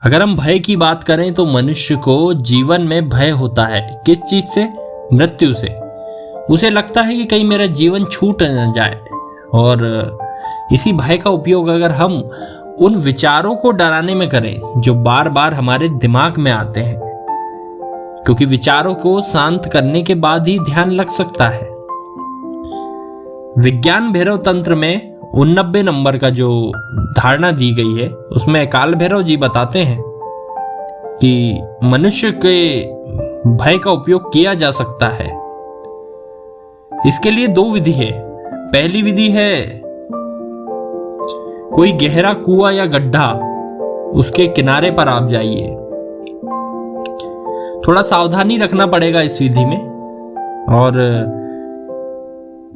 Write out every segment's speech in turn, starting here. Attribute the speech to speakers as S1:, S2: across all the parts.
S1: अगर हम भय की बात करें तो मनुष्य को जीवन में भय होता है। किस चीज से? मृत्यु से। उसे लगता है कि कहीं मेरा जीवन छूट न जाए, और इसी भय का उपयोग अगर हम उन विचारों को डराने में करें जो बार बार हमारे दिमाग में आते हैं, क्योंकि विचारों को शांत करने के बाद ही ध्यान लग सकता है। विज्ञान भैरव तंत्र में 89 नंबर का जो धारणा दी गई है उसमें काल भैरव जी बताते हैं कि मनुष्य के भय का उपयोग किया जा सकता है। इसके लिए 2 विधि है। पहली विधि है कोई गहरा कुआं या गड्ढा, उसके किनारे पर आप जाइए। थोड़ा सावधानी रखना पड़ेगा इस विधि में। और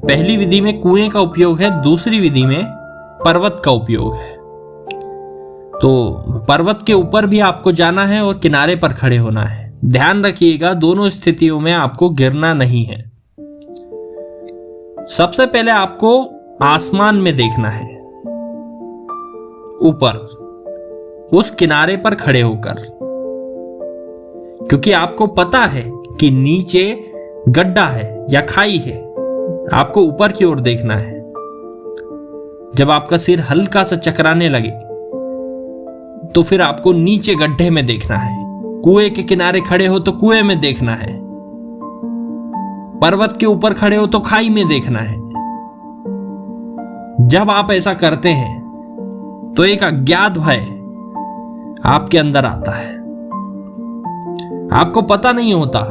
S1: पहली विधि में कुएं का उपयोग है, दूसरी विधि में पर्वत का उपयोग है। तो पर्वत के ऊपर भी आपको जाना है और किनारे पर खड़े होना है। ध्यान रखिएगा, दोनों स्थितियों में आपको गिरना नहीं है। सबसे पहले आपको आसमान में देखना है, ऊपर उस किनारे पर खड़े होकर, क्योंकि आपको पता है कि नीचे गड्ढा है या खाई है। आपको ऊपर की ओर देखना है। जब आपका सिर हल्का सा चकराने लगे तो फिर आपको नीचे गड्ढे में देखना है। कुएं के किनारे खड़े हो तो कुएं में देखना है, पर्वत के ऊपर खड़े हो तो खाई में देखना है। जब आप ऐसा करते हैं तो एक अज्ञात भय आपके अंदर आता है। आपको पता नहीं होता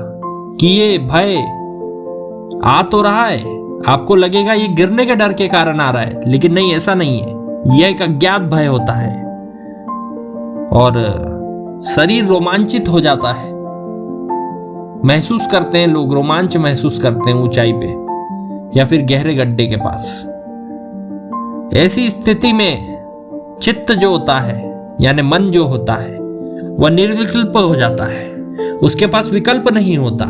S1: कि ये भय आ तो रहा है, आपको लगेगा ये गिरने के डर के कारण आ रहा है, लेकिन नहीं, ऐसा नहीं है। यह एक अज्ञात भय होता है और शरीर रोमांचित हो जाता है। महसूस करते हैं लोग, रोमांच महसूस करते हैं ऊंचाई पे या फिर गहरे गड्ढे के पास। ऐसी स्थिति में चित्त जो होता है यानी मन जो होता है वह निर्विकल्प हो जाता है। उसके पास विकल्प नहीं होता।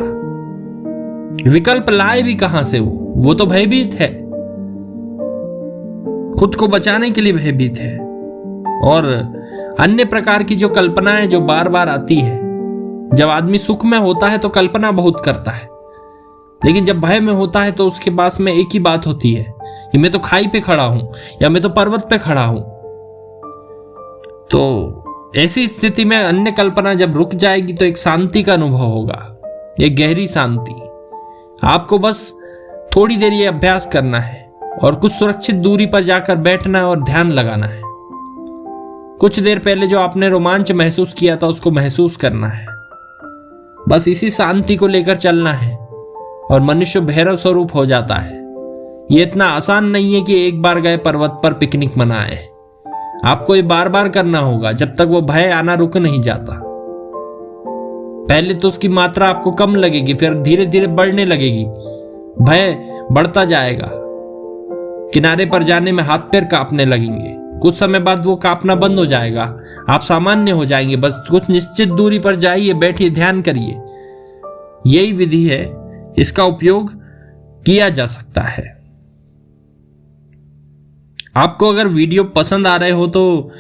S1: विकल्प लाए भी कहां से? वो तो भयभीत है, खुद को बचाने के लिए भयभीत है। और अन्य प्रकार की जो कल्पनाएं जो बार बार आती है, जब आदमी सुख में होता है तो कल्पना बहुत करता है, लेकिन जब भय में होता है तो उसके पास में एक ही बात होती है कि मैं तो खाई पे खड़ा हूं या मैं तो पर्वत पे खड़ा हूं। तो ऐसी स्थिति में अन्य कल्पना जब रुक जाएगी तो एक शांति का अनुभव होगा, एक गहरी शांति। आपको बस थोड़ी देर ये अभ्यास करना है और कुछ सुरक्षित दूरी पर जाकर बैठना है और ध्यान लगाना है। कुछ देर पहले जो आपने रोमांच महसूस किया था उसको महसूस करना है। बस इसी शांति को लेकर चलना है और मनुष्य भैरव स्वरूप हो जाता है। ये इतना आसान नहीं है कि एक बार गए पर्वत पर पिकनिक मनाए। आपको ये बार बार करना होगा जब तक वो भय आना रुक नहीं जाता। पहले तो उसकी मात्रा आपको कम लगेगी, फिर धीरे धीरे बढ़ने लगेगी, भय बढ़ता जाएगा। किनारे पर जाने में हाथ पैर कांपने लगेंगे, कुछ समय बाद वो कांपना बंद हो जाएगा, आप सामान्य हो जाएंगे। बस कुछ निश्चित दूरी पर जाइए, बैठिए, ध्यान करिए। यही विधि है, इसका उपयोग किया जा सकता है। आपको अगर वीडियो पसंद आ रहे हो तो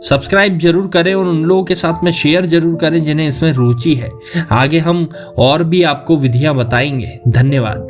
S1: सब्सक्राइब जरूर करें और उन लोगों के साथ में शेयर जरूर करें जिन्हें इसमें रुचि है। आगे हम और भी आपको विधियां बताएंगे। धन्यवाद।